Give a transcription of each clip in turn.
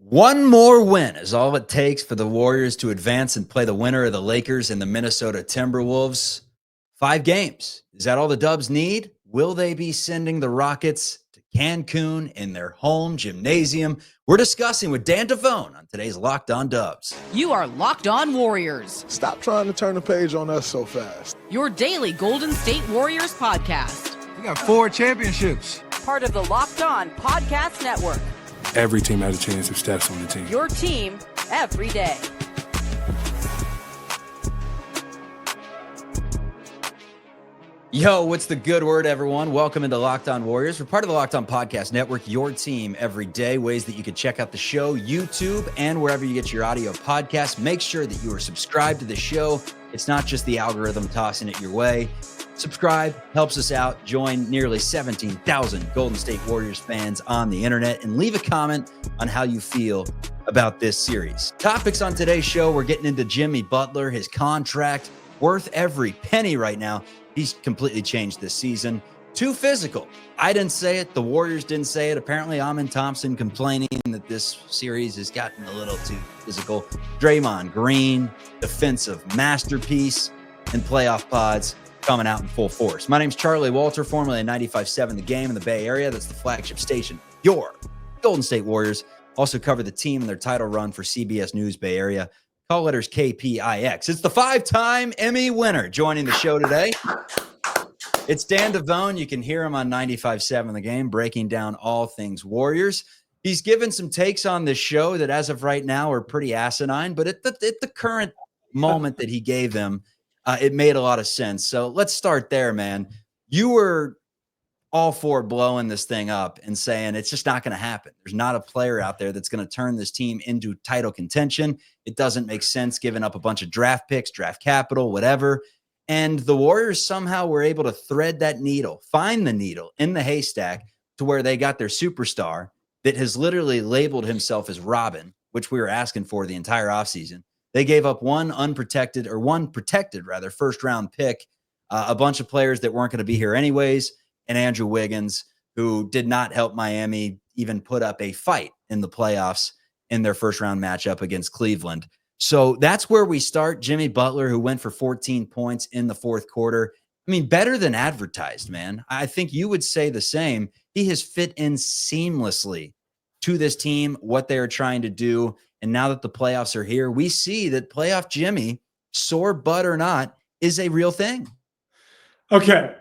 One more win is all it takes for the Warriors to advance and play the winner of the Lakers and the Minnesota Timberwolves. 5 games. Is that all the Dubs need? Will they be sending the Rockets to Cancun in their home gymnasium? We're discussing with Dan Devone on today's Locked On Dubs. You are Locked On Warriors. Stop trying to turn the page on us so fast. Your daily Golden State Warriors podcast. We got 4 championships. Part of the Locked On Podcast Network. Every team has a chance if Steph's on the team. Your team every day. Yo, what's the good word, everyone? Welcome into Locked On Warriors. We're part of the Locked On Podcast Network, your team every day. Ways that you can check out the show, YouTube, and wherever you get your audio podcasts. Make sure that you are subscribed to the show. It's not just the algorithm tossing it your way. Subscribe, helps us out. Join nearly 17,000 Golden State Warriors fans on the internet and leave a comment on how you feel about this series. Topics on today's show, we're getting into Jimmy Butler, his contract, worth every penny right now. He's completely changed this season. Too physical. I didn't say it. The Warriors didn't say it. Apparently, Amen Thompson complaining that this series has gotten a little too physical. Draymond Green, defensive masterpiece, and playoff pods coming out in full force. My name's Charlie Walter, formerly of 95.7 The Game in the Bay Area. That's the flagship station. Your Golden State Warriors also cover the team in their title run for CBS News Bay Area. Call letters KPIX. It's the 5-time Emmy winner joining the show today. It's Dan Devone. You can hear him on 95.7 The Game, breaking down all things Warriors. He's given some takes on this show that as of right now are pretty asinine, but at the current moment that he gave them, it made a lot of sense. So let's start there, man. You were all for blowing this thing up and saying it's just not going to happen. There's not a player out there that's going to turn this team into title contention. It doesn't make sense giving up a bunch of draft picks, draft capital, whatever. And the Warriors somehow were able to thread that needle, find the needle in the haystack to where they got their superstar that has literally labeled himself as Robin, which we were asking for the entire offseason. They gave up one protected first round pick, a bunch of players that weren't going to be here anyways, and Andrew Wiggins, who did not help Miami even put up a fight in the playoffs in their first round matchup against Cleveland. So that's where we start. Jimmy Butler, who went for 14 points in the fourth quarter. I mean, better than advertised, man. I think you would say the same. He has fit in seamlessly to this team, what they are trying to do. And now that the playoffs are here, we see that playoff Jimmy, sore butt or not, is a real thing. Okay.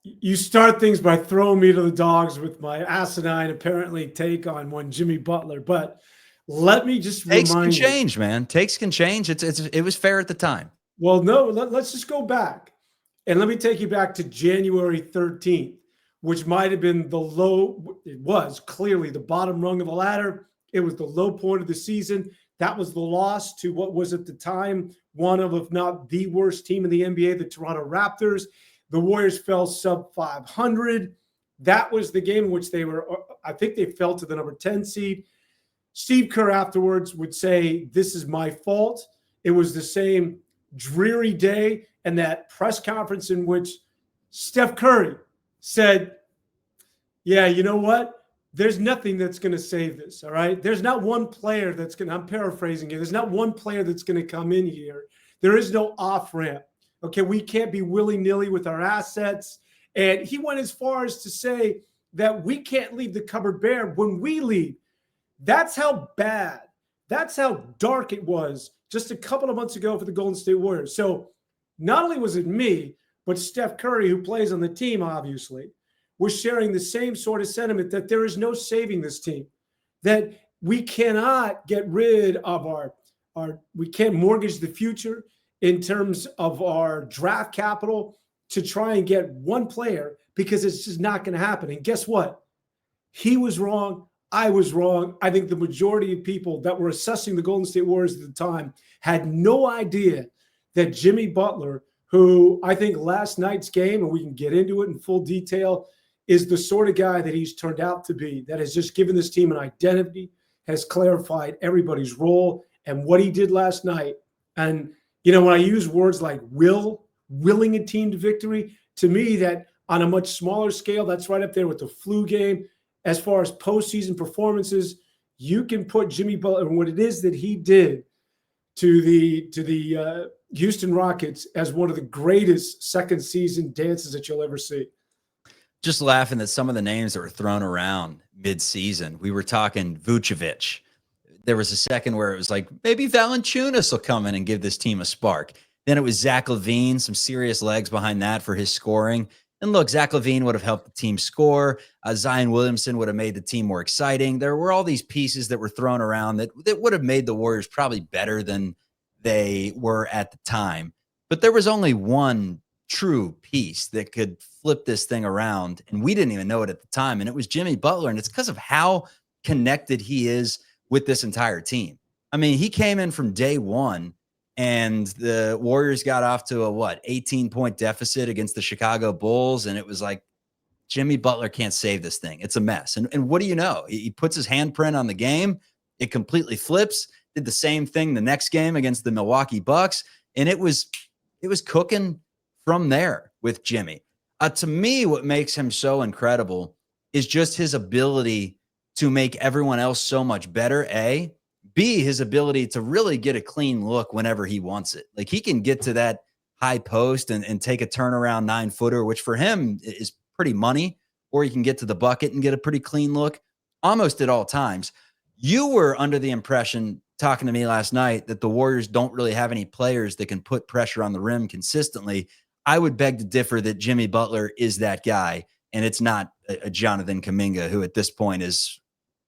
You start things by throwing me to the dogs with my asinine, apparently, take on one Jimmy Butler. But let me just remind you. Takes can change, man. Takes can change. It was fair at the time. Well, no, let's just go back. And let me take you back to January 13th, which might have been the low. It was clearly the bottom rung of the ladder. It was the low point of the season. That was the loss to what was at the time one of, if not the worst team in the NBA, the Toronto Raptors. The Warriors fell sub 500. That was the game in which I think they fell to the number 10 seed. Steve Kerr afterwards would say, "This is my fault." It was the same dreary day and that press conference in which Steph Curry said, "Yeah, you know what? There's nothing that's going to save this, all right? There's not one player that's going to," I'm paraphrasing here, "there's not one player that's going to come in here. There is no off-ramp. Okay, we can't be willy-nilly with our assets." And he went as far as to say that we can't leave the cupboard bare when we leave. That's how bad, that's how dark it was just a couple of months ago for the Golden State Warriors. So not only was it me, but Steph Curry, who plays on the team, obviously, was sharing the same sort of sentiment that there is no saving this team, that we cannot get rid of we can't mortgage the future in terms of our draft capital to try and get one player because it's just not going to happen. And guess what? He was wrong. I was wrong. I think the majority of people that were assessing the Golden State Warriors at the time had no idea that Jimmy Butler, who I think last night's game, and we can get into it in full detail, is the sort of guy that he's turned out to be, that has just given this team an identity, has clarified everybody's role and what he did last night. And, you know, when I use words like willing a team to victory, to me, that on a much smaller scale, that's right up there with the flu game. As far as postseason performances, you can put Jimmy Butler and what it is that he did to the Houston Rockets as one of the greatest second season dances that you'll ever see. Just laughing at some of the names that were thrown around mid-season. We were talking Vucevic. There was a second where it was like, maybe Valanciunas will come in and give this team a spark. Then it was Zach LaVine, some serious legs behind that for his scoring. And look, Zach LaVine would have helped the team score. Zion Williamson would have made the team more exciting. There were all these pieces that were thrown around that would have made the Warriors probably better than they were at the time. But there was only one true piece that could flip this thing around, and we didn't even know it at the time, and it was Jimmy Butler, and it's because of how connected he is with this entire team. I mean, he came in from day one, and the Warriors got off to a 18-point deficit against the Chicago Bulls, and it was like, Jimmy Butler can't save this thing. It's a mess. And what do you know? He puts his handprint on the game. It completely flips. Did the same thing the next game against the Milwaukee Bucks, and it was cooking from there with Jimmy. To me, what makes him so incredible is just his ability to make everyone else so much better, A. B, his ability to really get a clean look whenever he wants it. Like, he can get to that high post and take a turnaround 9-footer, which for him is pretty money, or he can get to the bucket and get a pretty clean look almost at all times. You were under the impression, talking to me last night, that the Warriors don't really have any players that can put pressure on the rim consistently. I would beg to differ that Jimmy Butler is that guy, and it's not a Jonathan Kuminga, who at this point is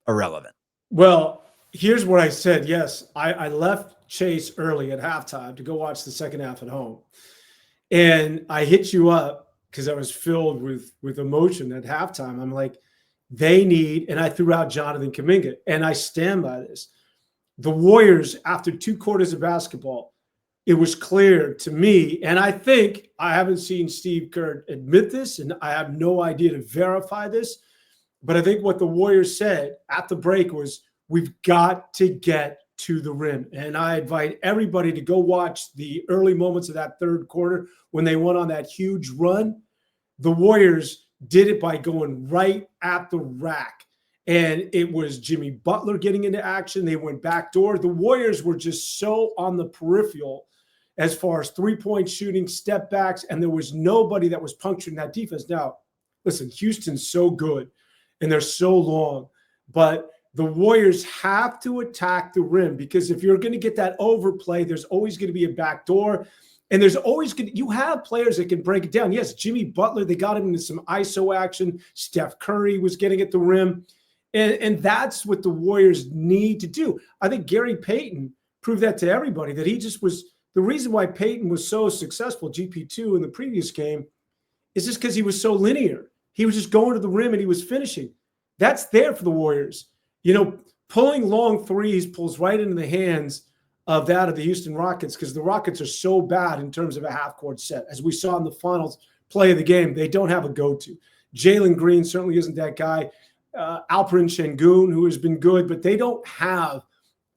irrelevant. Well, here's what I said. Yes, I left Chase early at halftime to go watch the second half at home. And I hit you up because I was filled with emotion at halftime. I'm like, they need, and I threw out Jonathan Kuminga, and I stand by this. The Warriors, after 2 quarters of basketball, it was clear to me, and I think I haven't seen Steve Kerr admit this, and I have no idea to verify this, but I think what the Warriors said at the break was, we've got to get to the rim. And I invite everybody to go watch the early moments of that third quarter when they went on that huge run. The Warriors did it by going right at the rack. And it was Jimmy Butler getting into action. They went backdoor. The Warriors were just so on the peripheral as far as three-point shooting, step backs, and there was nobody that was puncturing that defense. Now, listen, Houston's so good, and they're so long, but the Warriors have to attack the rim, because if you're going to get that overplay, there's always going to be a backdoor, and there's always going to, you have players that can break it down. Yes, Jimmy Butler, they got him into some ISO action. Steph Curry was getting at the rim, and that's what the Warriors need to do. I think Gary Payton proved that to everybody, that he just was the reason why Payton was so successful, GP2 in the previous game, is just because he was so linear. He was just going to the rim and he was finishing. That's there for the Warriors. You know, pulling long threes pulls right into the hands of the Houston Rockets, because the Rockets are so bad in terms of a half-court set. As we saw in the finals play of the game, they don't have a go-to. Jalen Green certainly isn't that guy. Alfred Şengün, who has been good, but they don't have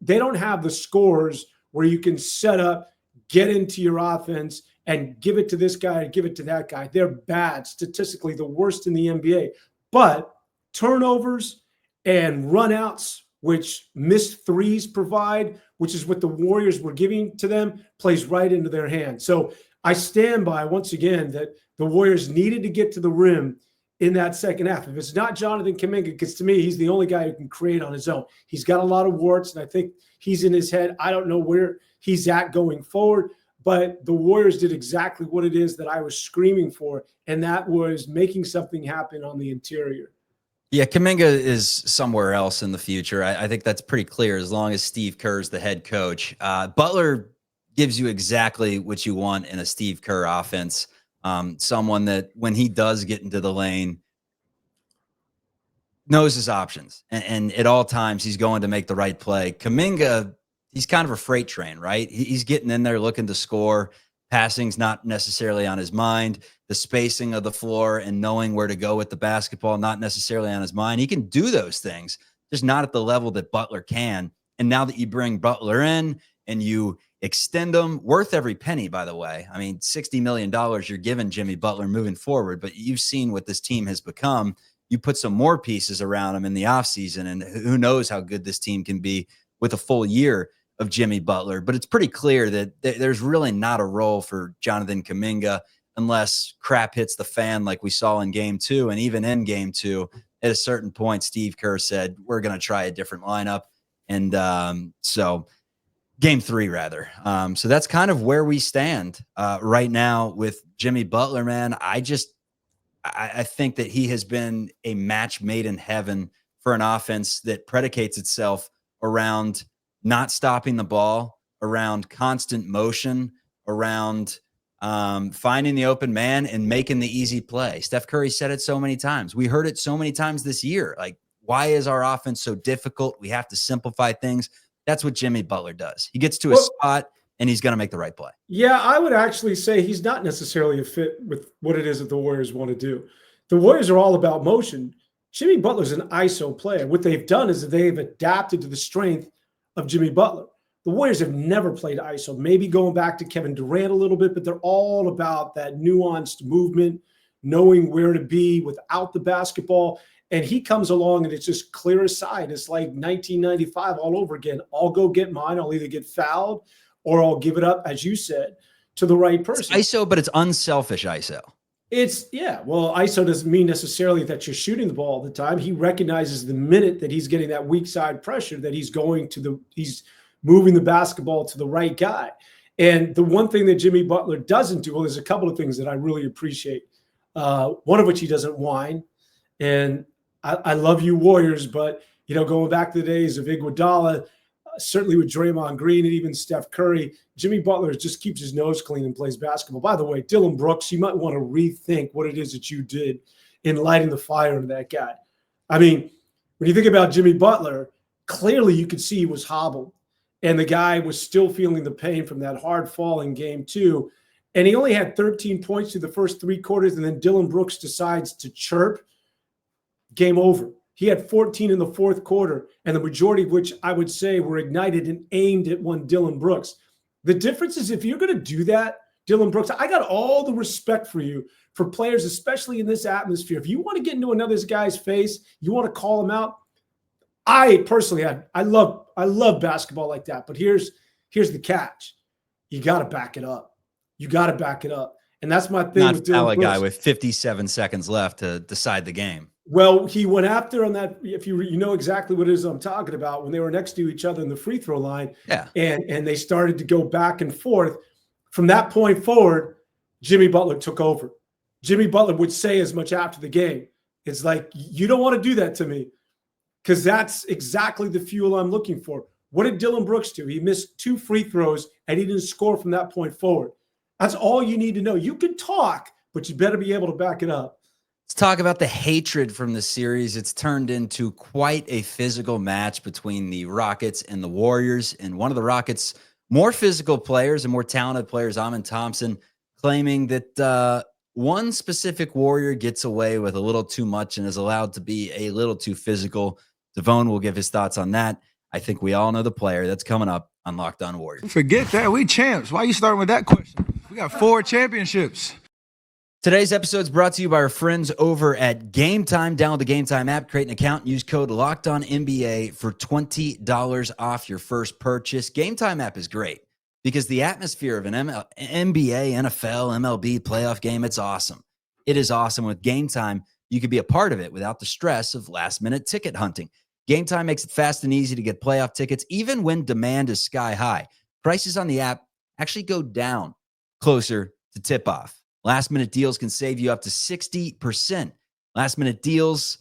the scores where you can set up, get into your offense, and give it to this guy and give it to that guy. They're bad, statistically the worst in the NBA. But turnovers and runouts, which missed threes provide, which is what the Warriors were giving to them, plays right into their hands. So I stand by, once again, that the Warriors needed to get to the rim in that second half. If it's not Jonathan Kuminga, because to me, he's the only guy who can create on his own. He's got a lot of warts, and I think he's in his head. I don't know where he's at going forward, but the Warriors did exactly what it is that I was screaming for, and that was making something happen on the interior. Yeah, Kuminga is somewhere else in the future. I think that's pretty clear as long as Steve Kerr's the head coach. Butler gives you exactly what you want in a Steve Kerr offense. Someone that when he does get into the lane, knows his options. And at all times, he's going to make the right play. Kuminga, he's kind of a freight train, right? He's getting in there looking to score. Passing's not necessarily on his mind. The spacing of the floor and knowing where to go with the basketball, not necessarily on his mind. He can do those things, just not at the level that Butler can. And now that you bring Butler in and you extend him, worth every penny, by the way. I mean, $60 million you're giving Jimmy Butler moving forward, but you've seen what this team has become. you put some more pieces around him in the offseason, and who knows how good this team can be with a full year of Jimmy Butler. But it's pretty clear that there's really not a role for Jonathan Kuminga unless crap hits the fan like we saw in game 2. And even in game 2, at a certain point, Steve Kerr said, we're going to try a different lineup. And so game 3, rather. So that's kind of where we stand right now with Jimmy Butler, man. I think that he has been a match made in heaven for an offense that predicates itself around not stopping the ball, around constant motion, around finding the open man and making the easy play. Steph Curry said it so many times. We heard it so many times this year. Like, why is our offense so difficult? We have to simplify things. That's what Jimmy Butler does. He gets to a spot and he's going to make the right play. Yeah, I would actually say he's not necessarily a fit with what it is that the Warriors want to do. The Warriors are all about motion. Jimmy Butler's an ISO player. What they've done is that they've adapted to the strength of Jimmy Butler. The Warriors have never played ISO, maybe going back to Kevin Durant a little bit, but they're all about that nuanced movement, knowing where to be without the basketball. And he comes along and it's just clear as sight. It's like 1995 all over again. I'll go get mine. I'll either get fouled or I'll give it up, as you said, to the right person. It's ISO, but it's unselfish ISO. Well, ISO doesn't mean necessarily that you're shooting the ball all the time. He recognizes the minute that he's getting that weak side pressure that he's moving the basketball to the right guy. And the one thing that Jimmy Butler doesn't do, well, there's a couple of things that I really appreciate. One of which he doesn't whine. And I love you Warriors, but, going back to the days of Iguodala, certainly with Draymond Green and even Steph Curry, Jimmy Butler just keeps his nose clean and plays basketball. By the way, Dylan Brooks, you might want to rethink what it is that you did in lighting the fire into that guy. I mean, when you think about Jimmy Butler, clearly you could see he was hobbled, and the guy was still feeling the pain from that hard fall in game 2. And he only had 13 points through the first 3 quarters, and then Dylan Brooks decides to chirp. Game over. He had 14 in the 4th quarter, and the majority of which I would say were ignited and aimed at one Dylan Brooks. The difference is if you're going to do that, Dylan Brooks, I got all the respect for you, for players, especially in this atmosphere. If you want to get into another guy's face, you want to call him out. I personally, I love basketball like that. But here's the catch. You got to back it up. You got to back it up. And that's my thing with Dylan Brooks. Guy with 57 seconds left to decide the game. Well, he went after on that. If you know exactly what it is I'm talking about, when they were next to each other in the free throw line, and they started to go back and forth. From that point forward, Jimmy Butler took over. Jimmy Butler would say as much after the game. It's like, you don't want to do that to me, because that's exactly the fuel I'm looking for. What did Dylan Brooks do? He missed 2 free throws and he didn't score from that point forward. That's all you need to know. You can talk, but you better be able to back it up. Let's talk about the hatred from the series. It's turned into quite a physical match between the Rockets and the Warriors. And one of the Rockets' more physical players and more talented players, Amen Thompson, claiming that one specific Warrior gets away with a little too much and is allowed to be a little too physical. Devone will give his thoughts on that. I think we all know the player. That's coming up on Locked On Warriors. Forget that. We champs. Why are you starting with that question? We got 4 championships. Today's episode is brought to you by our friends over at Game Time. Download the Game Time app, create an account, and use code LOCKEDONNBA for $20 off your first purchase. Game Time app is great because the atmosphere of an NBA, NFL, MLB playoff game, it's awesome. It is awesome. With Game Time, you can be a part of it without the stress of last-minute ticket hunting. Game Time makes it fast and easy to get playoff tickets, even when demand is sky high. Prices on the app actually go down closer to tip-off. Last-minute deals can save you up to 60%. Last-minute deals,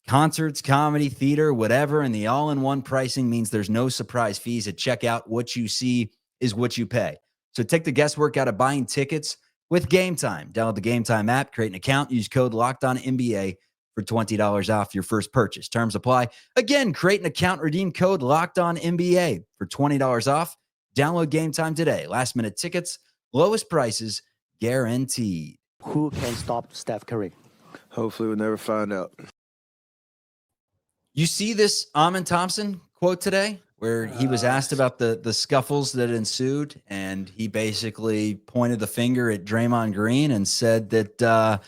concerts, comedy, theater, whatever, and the all-in-one pricing means there's no surprise fees at checkout. What you see is what you pay. So take the guesswork out of buying tickets with Game Time. Download the Game Time app, create an account, use code LOCKEDONNBA for $20 off your first purchase. Terms apply. Again, create an account, redeem code LOCKEDONNBA for $20 off. Download Game Time today. Last-minute tickets, lowest prices, guaranteed. Who can stop Steph Curry? Hopefully we'll never find out. You see this Amen Thompson quote today where he was asked about the scuffles that ensued, and he basically pointed the finger at Draymond Green and said that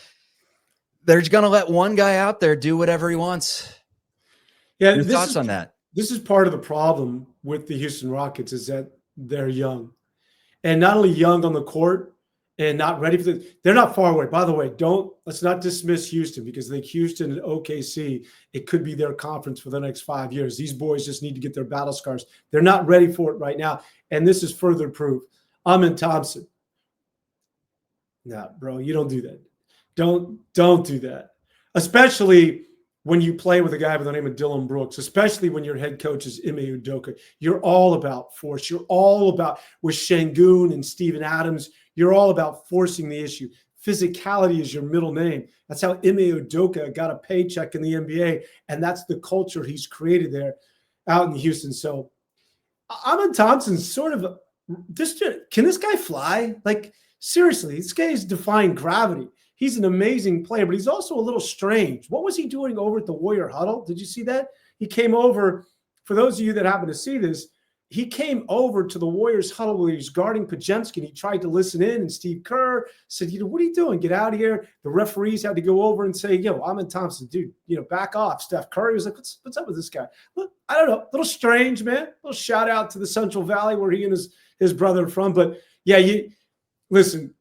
they're going to let one guy out there do whatever he wants. Yeah, Your thoughts on that? This is part of the problem with the Houston Rockets is that they're young. And not only young on the court and not ready for they're not far away. By the way, let's not dismiss Houston, because I think Houston and OKC, it could be their conference for the next 5 years. These boys just need to get their battle scars. They're not ready for it right now. And this is further proof. Amen Thompson. Nah, bro, you don't do that. Don't do that. Especially when you play with a guy by the name of Dylan Brooks, especially when your head coach is Ime Udoka. You're all about force. You're all about, with Şengün and Steven Adams, you're all about forcing the issue. Physicality is your middle name. That's how Ime Udoka got a paycheck in the NBA, and that's the culture he's created there out in Houston. So Amen Thompson's sort of can this guy fly? Like, seriously, this guy is defying gravity. He's an amazing player, but he's also a little strange. What was he doing over at the Warrior Huddle? Did you see that? He came over, for those of you that happen to see this, he came over to the Warriors Huddle where he was guarding Podziemski, and he tried to listen in, and Steve Kerr said, what are you doing? Get out of here. The referees had to go over and say, Amen Thompson, dude, back off. Steph Curry was like, what's up with this guy? Look, I don't know, a little strange, man. A little shout out to the Central Valley where he and his brother are from. But yeah, listen,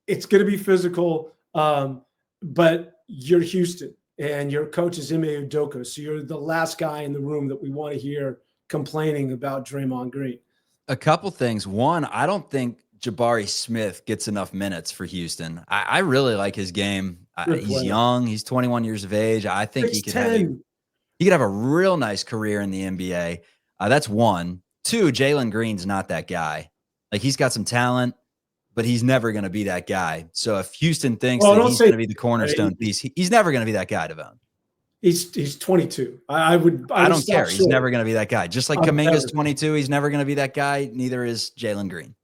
it's going to be physical. But you're Houston, and your coach is Ime Udoka, so you're the last guy in the room that we want to hear complaining about Draymond Green. A couple things. One, I don't think Jabari Smith gets enough minutes for Houston. I really like his game. He's young. He's 21 years of age. I think he could have a real nice career in the NBA. That's one. Two, Jalen Green's not that guy. Like, he's got some talent, but he's never going to be that guy. So if Houston thinks that he's going to be the cornerstone piece, he's never going to be that guy, Devone. He's 22. I don't care. He's never going to be that guy. Just like Kuminga's 22, he's never going to be that guy. Neither is Jalen Green.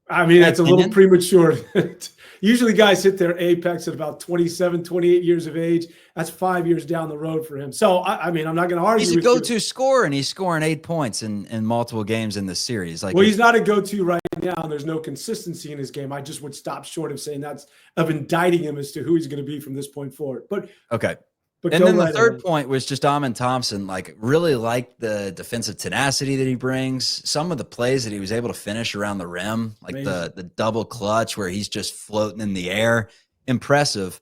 I mean, that's a little premature. Usually guys hit their apex at about 27, 28 years of age. That's 5 years down the road for him. So, I mean, I'm not going to argue. He's a go-to scorer, and he's scoring 8 points in multiple games in this series. Like, well, he's not a go-to right now, and there's no consistency in his game. I just would stop short of saying of indicting him as to who he's going to be from this point forward. But okay. And then the third point was just Amen Thompson, like, really liked the defensive tenacity that he brings. Some of the plays that he was able to finish around the rim, like the double clutch where he's just floating in the air. Impressive.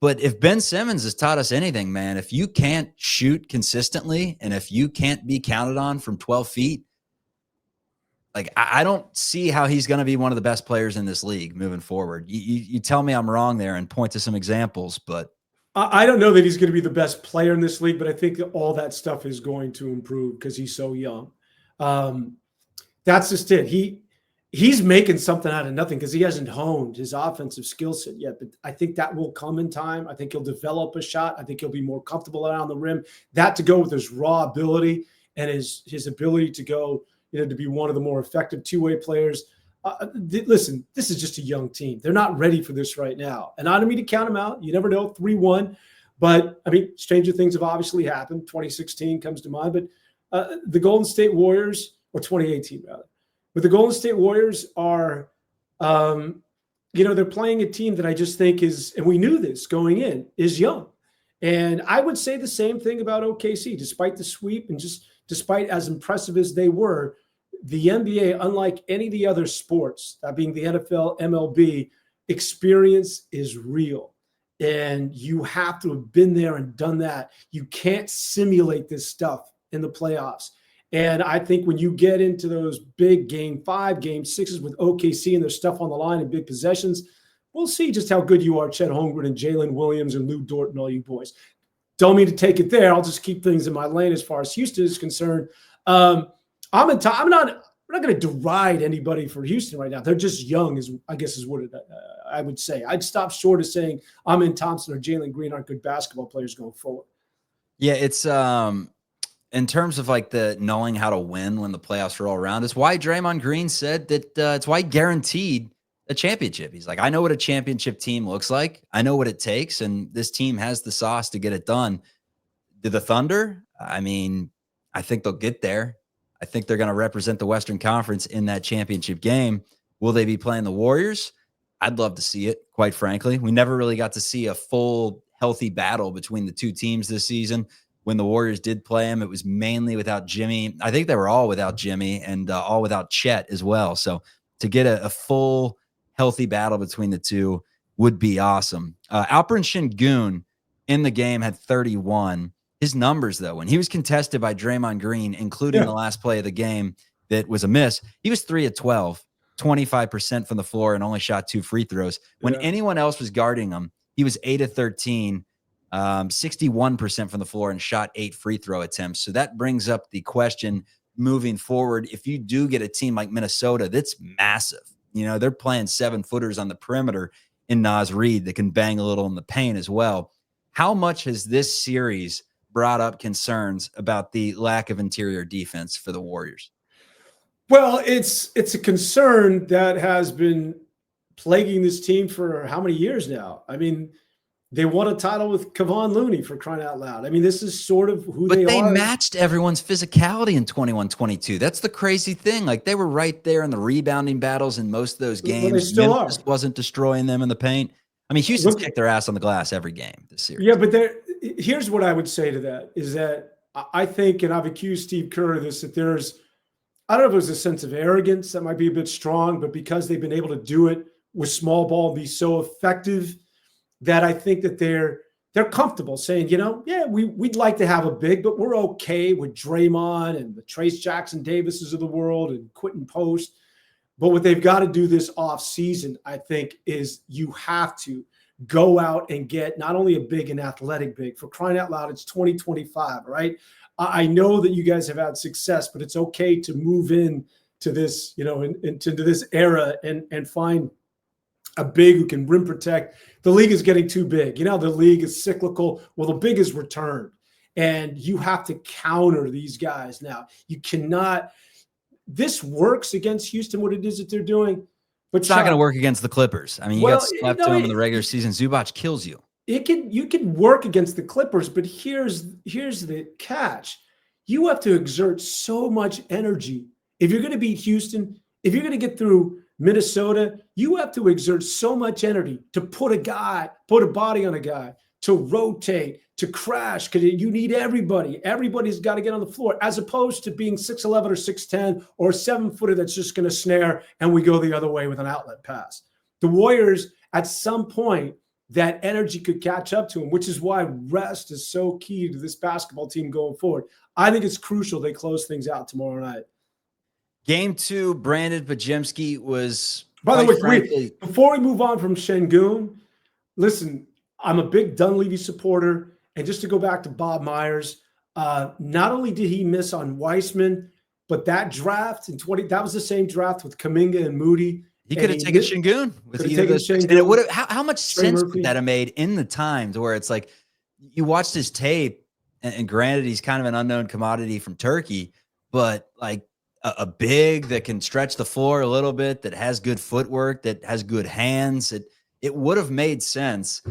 But if Ben Simmons has taught us anything, man, if you can't shoot consistently and if you can't be counted on from 12 feet, like, I don't see how he's going to be one of the best players in this league moving forward. You tell me I'm wrong there and point to some examples, but I don't know that he's going to be the best player in this league, but I think that all that stuff is going to improve because he's so young. That's just it. He's making something out of nothing because he hasn't honed his offensive skill set yet. But I think that will come in time. I think he'll develop a shot. I think he'll be more comfortable around the rim. That to go with his raw ability and his ability to go, to be one of the more effective two-way players. Listen, this is just a young team. They're not ready for this right now. And I don't mean to count them out. You never know, 3-1. But, I mean, stranger things have obviously happened. 2016 comes to mind. But the Golden State Warriors, or 2018 rather. But the Golden State Warriors are, they're playing a team that I just think is, and we knew this going in, is young. And I would say the same thing about OKC, despite the sweep and just despite as impressive as they were. The NBA, unlike any of the other sports, that being the NFL, MLB, experience is real. And you have to have been there and done that. You can't simulate this stuff in the playoffs. And I think when you get into those big game 5, game 6s with OKC and there's stuff on the line and big possessions, we'll see just how good you are, Chet Holmgren and Jalen Williams and Lou Dort and all you boys. Don't mean to take it there. I'll just keep things in my lane as far as Houston is concerned. I'm not going to deride anybody for Houston right now. They're just young, is what I would say. I'd stop short of saying Amen Thompson or Jalen Green aren't good basketball players going forward. Yeah, it's in terms of like the knowing how to win when the playoffs are all around. It's why Draymond Green said that it's why he guaranteed a championship. He's like, I know what a championship team looks like. I know what it takes, and this team has the sauce to get it done. Do the Thunder? I mean, I think they'll get there. I think they're going to represent the Western Conference in that championship game. Will they be playing the Warriors? I'd love to see it, quite frankly. We never really got to see a full, healthy battle between the two teams this season. When the Warriors did play him, it was mainly without Jimmy. I think they were all without Jimmy and all without Chet as well. So to get a full healthy battle between the two would be awesome. Alfred Şengün in the game had 31. His numbers, though, when he was contested by Draymond Green, including the last play of the game that was a miss, he was 3 of 12, 25% from the floor, and only shot 2 free throws. When anyone else was guarding him, he was 8 of 13, 61% from the floor, and shot 8 free throw attempts. So that brings up the question moving forward. If you do get a team like Minnesota, that's massive. You know, they're playing 7-footers on the perimeter in Naz Reid that can bang a little in the paint as well. How much has this series brought up concerns about the lack of interior defense for the Warriors? Well, it's a concern that has been plaguing this team for how many years now? I mean, they won a title with Kevon Looney, for crying out loud. I mean, this is sort of who they are. But they matched everyone's physicality in 21-22. That's the crazy thing. Like, they were right there in the rebounding battles in most of those games. Well, they still Memphis wasn't destroying them in the paint. I mean, Houston's kicked their ass on the glass every game this series. Yeah, but here's what I would say to that is that I think, and I've accused Steve Kerr of this, that there's, I don't know if it was a sense of arrogance that might be a bit strong, but because they've been able to do it with small ball, be so effective, that I think that they're comfortable saying, you know, yeah, we'd like to have a big, but we're okay with Draymond and the Trace Jackson Davises of the world and Quentin Post. But what they've got to do this off season, I think, is you have to go out and get not only a big and athletic big. For crying out loud, it's 2025, right? I know that you guys have had success, but it's okay to move in to this, you know, into this era and find a big who can rim protect. The league is getting too big. You know, the league is cyclical. Well, the big is returned, and you have to counter these guys now. You cannot. This works against Houston, what it is that they're doing. But it's not going to work against the Clippers. I mean, you got slapped to them in the regular season. Zubac kills you. You can work against the Clippers, but here's the catch. You have to exert so much energy. If you're going to beat Houston, if you're going to get through Minnesota, you have to exert so much energy to put a body on a guy, to rotate, to crash, because you need everybody. Everybody's got to get on the floor, as opposed to being 6'11 or 6'10 or a 7-footer that's just going to snare and we go the other way with an outlet pass. The Warriors, at some point, that energy could catch up to them, which is why rest is so key to this basketball team going forward. I think it's crucial they close things out tomorrow night. Game 2, Brandin Podziemski was. By the way, before we move on from Şengün, listen, I'm a big Dunleavy supporter. And just to go back to Bob Myers, not only did he miss on Weissman, but that draft in that was the same draft with Kuminga and Moody. He could have taken Şengün with either of those. And it would have. How much sense would that have made in the times where it's like you watched his tape, and granted he's kind of an unknown commodity from Turkey, but like a big that can stretch the floor a little bit, that has good footwork, that has good hands. It would have made sense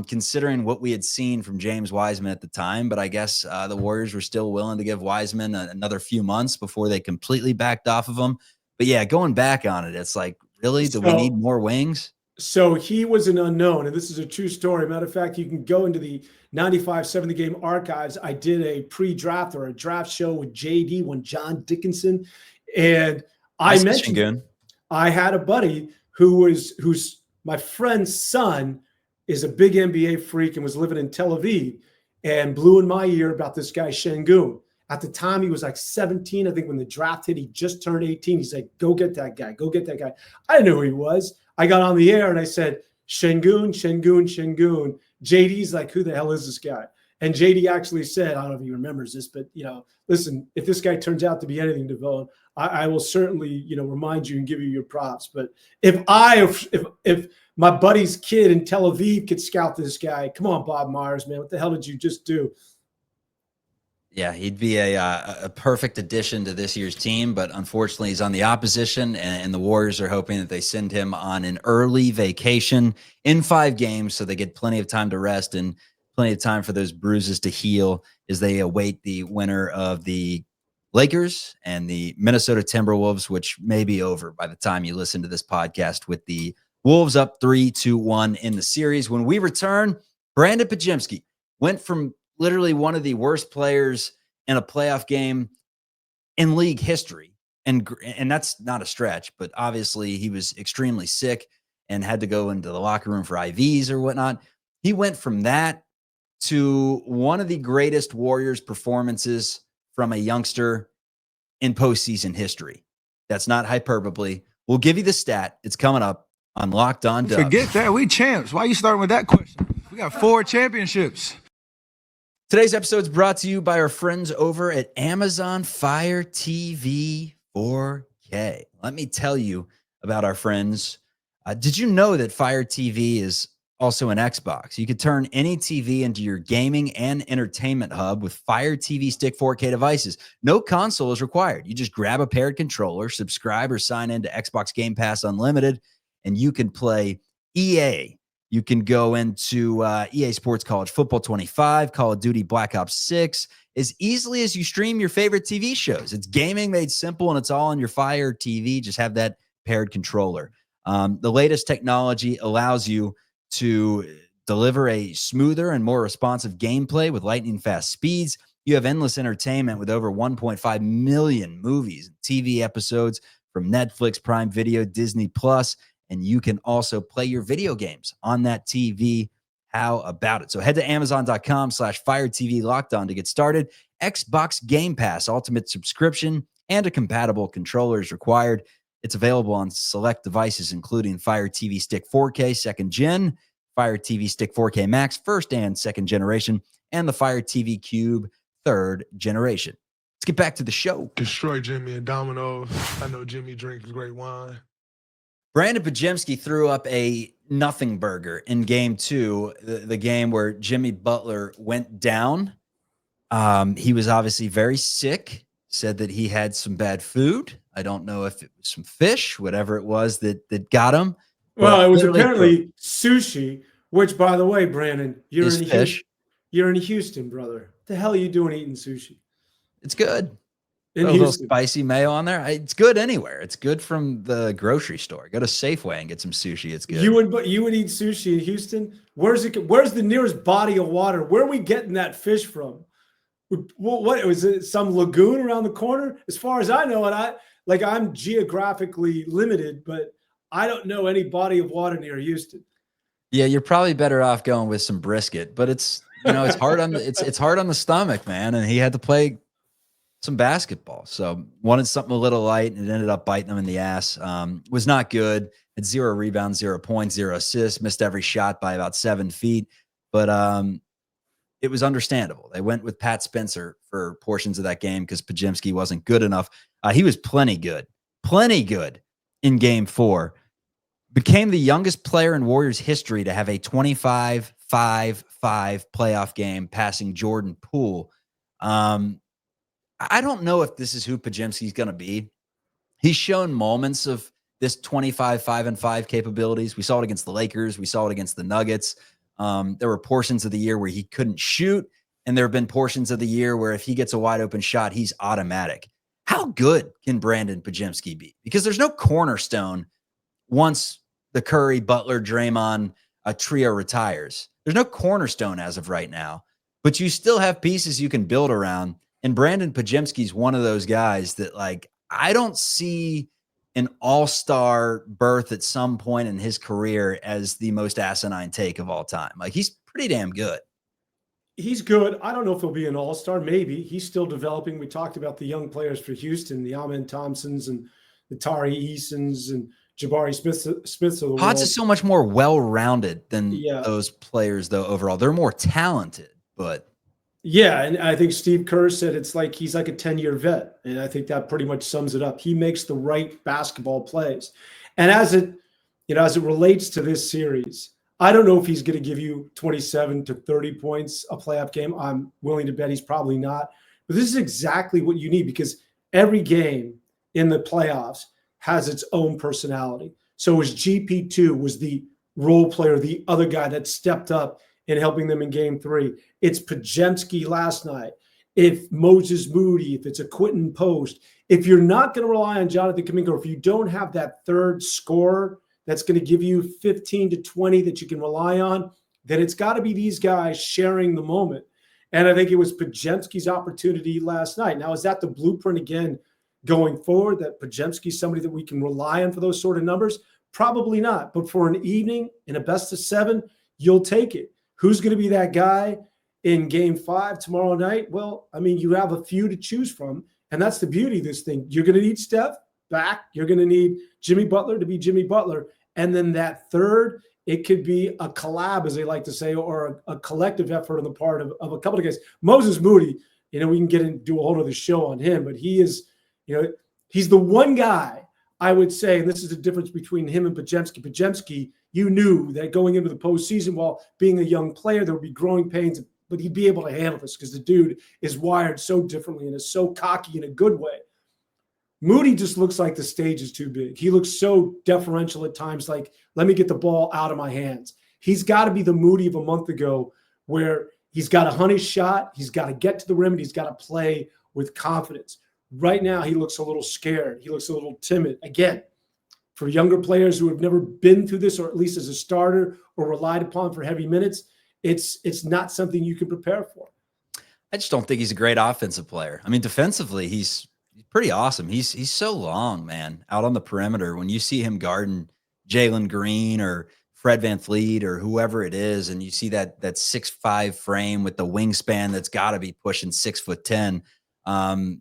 considering what we had seen from James Wiseman at the time. But I guess the Warriors were still willing to give Wiseman another few months before they completely backed off of him. But yeah, going back on it, it's like, really, do we need more wings? So he was an unknown, and this is a true story. Matter of fact, you can go into the 95-70 game archives. I did a pre-draft or a draft show with JD when John Dickinson, and I mentioned I had a buddy who's my friend's son is a big NBA freak and was living in Tel Aviv and blew in my ear about this guy Şengün. At the time, he was like 17. I think when the draft hit, he just turned 18. He's like, go get that guy. Go get that guy. I didn't know who he was. I got on the air and I said, Şengün, Şengün, Şengün. JD's like, who the hell is this guy? And JD actually said, I don't know if he remembers this, but, you know, listen, if this guy turns out to be anything, Devone, I will certainly, you know, remind you and give you your props. But if my buddy's kid in Tel Aviv could scout this guy, come on, Bob Myers, man, what the hell did you just do? Yeah, he'd be a perfect addition to this year's team, but unfortunately he's on the opposition, and the Warriors are hoping that they send him on an early vacation in 5 games so they get plenty of time to rest and plenty of time for those bruises to heal as they await the winner of the Lakers and the Minnesota Timberwolves, which may be over by the time you listen to this podcast, with the Wolves up 3-1 in the series. When we return, Brandin Podziemski went from literally one of the worst players in a playoff game in league history. And that's not a stretch, but obviously he was extremely sick and had to go into the locker room for IVs or whatnot. He went from that to one of the greatest Warriors performances from a youngster in postseason history. That's not hyperbole. We'll give you the stat. It's coming up on Locked On Dubs. Forget that. We champs. Why are you starting with that question? We got 4 championships. Today's episode is brought to you by our friends over at Amazon Fire TV 4K. Let me tell you about our friends. Did you know that Fire TV is also an Xbox? You could turn any TV into your gaming and entertainment hub with Fire TV Stick 4K devices. No console is required. You just grab a paired controller, subscribe or sign into Xbox Game Pass Unlimited, and you can play EA. You can go into EA Sports College Football 25, Call of Duty Black Ops 6, as easily as you stream your favorite TV shows. It's gaming made simple, and it's all on your Fire TV. Just have that paired controller. The latest technology allows you to deliver a smoother and more responsive gameplay with lightning-fast speeds. You have endless entertainment with over 1.5 million movies and TV episodes from Netflix, Prime Video, Disney+, and you can also play your video games on that TV. How about it? So head to Amazon.com/Fire TV Locked On to get started. Xbox Game Pass Ultimate subscription and a compatible controller is required. It's available on select devices, including Fire TV Stick 4K 2nd Gen, Fire TV Stick 4K Max 1st and 2nd generation, and the Fire TV Cube 3rd generation. Let's get back to the show. Destroy Jimmy and Domino's. I know Jimmy drinks great wine. Brandin Podziemski threw up a nothing burger in game 2, the game where Jimmy Butler went down. He was obviously very sick, said that he had some bad food. I don't know if it was some fish, whatever it was that got him. Well, it was apparently sushi, which, by the way, Brandon, you're in Houston, brother. What the hell are you doing eating sushi? It's good. In a little Houston. Spicy mayo on there. It's good anywhere. It's good from the grocery store. Go to Safeway and get some sushi. It's good. You would eat sushi in Houston? Where's the nearest body of water? Where are we getting that fish from? What was it? Some lagoon around the corner? As far as I know, and I'm geographically limited, but I don't know any body of water near Houston. Yeah, you're probably better off going with some brisket, but it's hard on it's hard on the stomach, man. And he had to play some basketball, so wanted something a little light, and it ended up biting him in the ass. Was not good. Had 0 rebounds, 0 points, 0 assists. Missed every shot by about 7 feet, but it was understandable. They went with Pat Spencer for portions of that game because Podziemski wasn't good enough. He was plenty good in game 4. Became the youngest player in Warriors history to have a 25-5-5 playoff game, passing Jordan Poole. I don't know if this is who Podziemski's going to be. He's shown moments of this 25-5-5 capabilities. We saw it against the Lakers. We saw it against the Nuggets. There were portions of the year where he couldn't shoot, and there have been portions of the year where if he gets a wide open shot, he's automatic. How good can Brandin Podziemski be? Because there's no cornerstone once the Curry, Butler, Draymond trio retires. There's no cornerstone as of right now, but you still have pieces you can build around. And Brandin Podziemski is one of those guys that, I don't see an all-star berth at some point in his career as the most asinine take of all time. He's pretty damn good. He's good. I don't know if he'll be an all-star. Maybe. He's still developing. We talked about the young players for Houston, the Amen Thompsons and the Tari Easons and Jabari Smiths of the world. Potts is so much more well-rounded than those players, though, overall. They're more talented, but... Yeah, and I think Steve Kerr said it's like he's like a 10-year vet, and I think that pretty much sums it up. He makes the right basketball plays. And as it relates to this series, I don't know if he's going to give you 27 to 30 points a playoff game. I'm willing to bet he's probably not. But this is exactly what you need, because every game in the playoffs has its own personality. So as GP2 was the role player, the other guy that stepped up in helping them in game 3. It's Podziemski last night. If Moses Moody, if it's a Quentin Post, if you're not going to rely on Jonathan Kuminga, if you don't have that third scorer that's going to give you 15 to 20 that you can rely on, then it's got to be these guys sharing the moment. And I think it was Podziemski's opportunity last night. Now, is that the blueprint again going forward, that Podziemski's somebody that we can rely on for those sort of numbers? Probably not. But for an evening in a best of 7, you'll take it. Who's going to be that guy in game 5 tomorrow night? Well, I mean, you have a few to choose from. And that's the beauty of this thing. You're going to need Steph back. You're going to need Jimmy Butler to be Jimmy Butler. And then that third, it could be a collab, as they like to say, or a collective effort on the part of a couple of guys. Moses Moody, we can get into do a whole other show on him, but he is, he's the one guy I would say, and this is the difference between him and Podziemski. Podziemski, you knew that going into the postseason, while being a young player, there would be growing pains, but he'd be able to handle this because the dude is wired so differently and is so cocky in a good way. Moody just looks like the stage is too big. He looks so deferential at times, like, let me get the ball out of my hands. He's got to be the Moody of a month ago where he's got to hunt his shot, he's got to get to the rim, and he's got to play with confidence. Right now, he looks a little scared. He looks a little timid. Again, for younger players who have never been through this, or at least as a starter or relied upon for heavy minutes, it's not something you can prepare for. I just don't think he's a great offensive player. I mean, defensively, he's pretty awesome. He's so long, man, out on the perimeter. When you see him guarding Jalen Green or Fred VanVleet or whoever it is, and you see that 6'5" frame with the wingspan that's got to be pushing 6'10",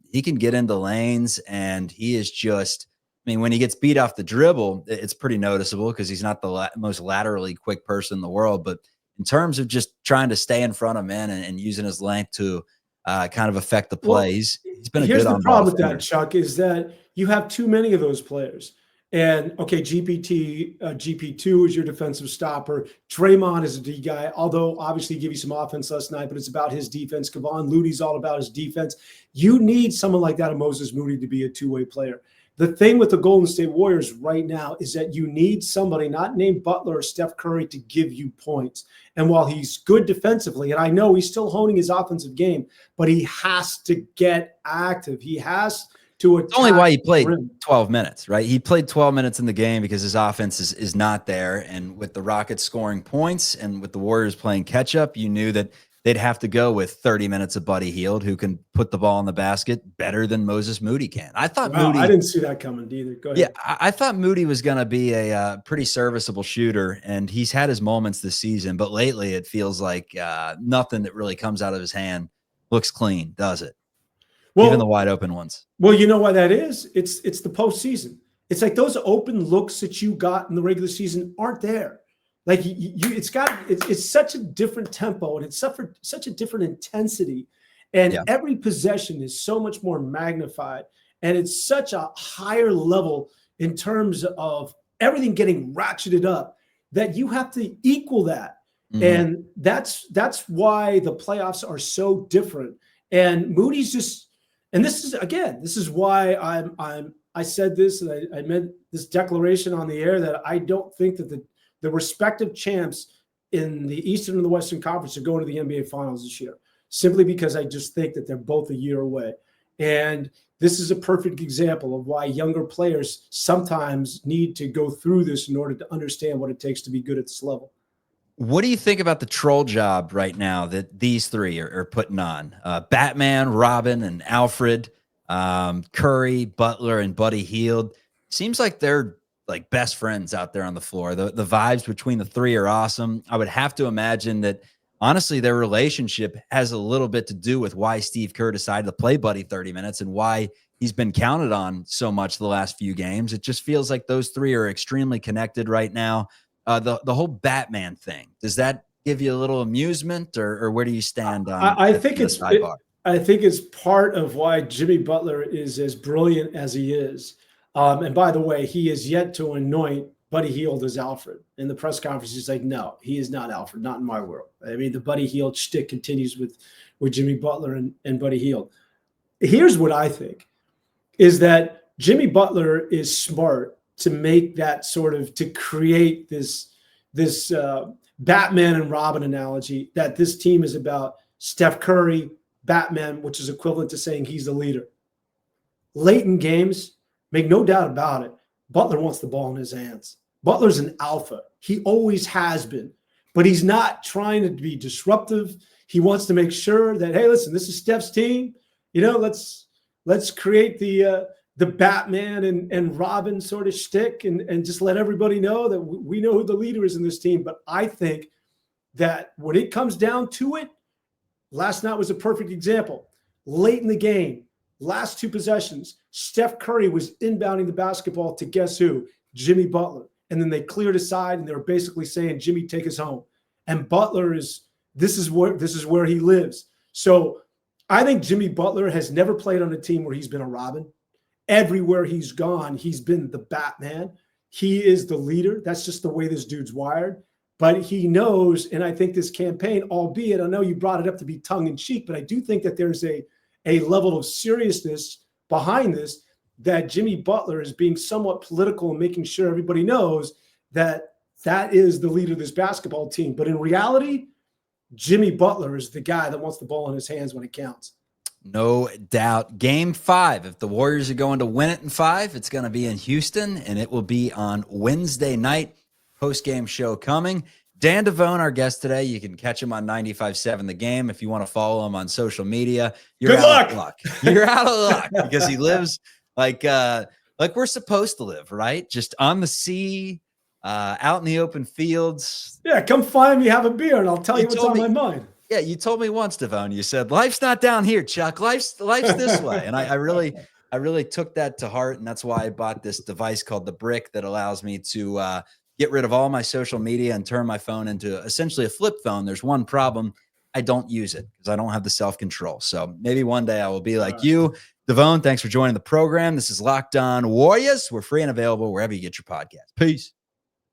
he can get into lanes, and he is just, I mean, when he gets beat off the dribble, it's pretty noticeable because he's not the most laterally quick person in the world. But in terms of just trying to stay in front of men and using his length to kind of affect the play, he's been a good on-ball defender. Here's the problem with that, Chuck, is that you have too many of those players. And, okay, GP2 is your defensive stopper. Draymond is a D guy, although obviously he gave you some offense last night, but it's about his defense. Kevon Looney's all about his defense. You need someone like that, Moses Moody, to be a two-way player. The thing with the Golden State Warriors right now is that you need somebody not named Butler or Steph Curry to give you points. And while he's good defensively, and I know he's still honing his offensive game, but he has to get active. He has to attack. It's only why he played 12 minutes, right? He played 12 minutes in the game because his offense is not there. And with the Rockets scoring points and with the Warriors playing catch up, you knew that they'd have to go with 30 minutes of Buddy Hield, who can put the ball in the basket better than Moses Moody can. I thought Moody, I didn't see that coming either. Go ahead. Yeah, I thought Moody was going to be a pretty serviceable shooter, and he's had his moments this season, but lately it feels like nothing that really comes out of his hand looks clean, does it? Well, even the wide open ones. Well, you know why that is? It's the postseason. It's like those open looks that you got in the regular season aren't there. Like it's such a different tempo, and it's such a different intensity, and every possession is so much more magnified, and it's such a higher level in terms of everything getting ratcheted up that you have to equal that, and that's why the playoffs are so different. And Moody's just, and this is why I said this, and I meant this declaration on the air that I don't think that the respective champs in the Eastern and the Western Conference are going to the NBA Finals this year, simply because I just think that they're both a year away. And this is a perfect example of why younger players sometimes need to go through this in order to understand what it takes to be good at this level. What do you think about the troll job right now that these three are putting on? Batman, Robin, and Alfred, Curry, Butler, and Buddy Hield. Seems like they're like best friends out there on the floor. The vibes between the three are awesome. I would have to imagine that, honestly, their relationship has a little bit to do with why Steve Kerr decided to play Buddy 30 minutes and why he's been counted on so much the last few games. It just feels like those three are extremely connected right now. The whole Batman thing, does that give you a little amusement, or where do you stand on? I think it's part of why Jimmy Butler is as brilliant as he is. And by the way, he is yet to anoint Buddy Hield as Alfred. In the press conference, he's like, no, he is not Alfred, not in my world. I mean, the Buddy Hield shtick continues with Jimmy Butler and Buddy Hield. Here's what I think, is that Jimmy Butler is smart to make that sort of, to create this Batman and Robin analogy, that this team is about Steph Curry, Batman, which is equivalent to saying he's the leader. Late in games, make no doubt about it, Butler wants the ball in his hands. Butler's an alpha. He always has been. but he's not trying to be disruptive. He wants to make sure that, hey, listen, this is Steph's team. Let's create the Batman and Robin sort of shtick and just let everybody know that we know who the leader is in this team. But I think that when it comes down to it, last night was a perfect example. Late in the game, last 2 possessions, Steph Curry was inbounding the basketball to guess who? Jimmy Butler. And then they cleared aside and they were basically saying, Jimmy, take us home. And Butler this is where he lives. So I think Jimmy Butler has never played on a team where he's been a Robin. Everywhere he's gone, he's been the Batman. He is the leader. That's just the way this dude's wired. But he knows, and I think this campaign, albeit I know you brought it up to be tongue-in-cheek, but I do think that there's a level of seriousness behind this, that Jimmy Butler is being somewhat political and making sure everybody knows that is the leader of this basketball team. But in reality, Jimmy Butler is the guy that wants the ball in his hands when it counts. No doubt. Game 5. If the Warriors are going to win it in 5, it's going to be in Houston, and it will be on Wednesday night. Post-game show coming. Dan Devone, our guest today. You can catch him on 95.7 The Game. If you want to follow him on social media, you're out of luck. You're out of luck because he lives like we're supposed to live, right? Just on the sea, out in the open fields. Yeah, come find me, have a beer, and I'll tell you what's on my mind. Yeah, you told me once, Devone. You said life's not down here, Chuck. Life's this way, and I really took that to heart, and that's why I bought this device called the Brick that allows me to get rid of all my social media and turn my phone into essentially a flip phone. There's one problem. I don't use it because I don't have the self-control. So maybe one day I will be like you. Devone, thanks for joining the program. This is Locked On Warriors. We're free and available wherever you get your podcast. Peace.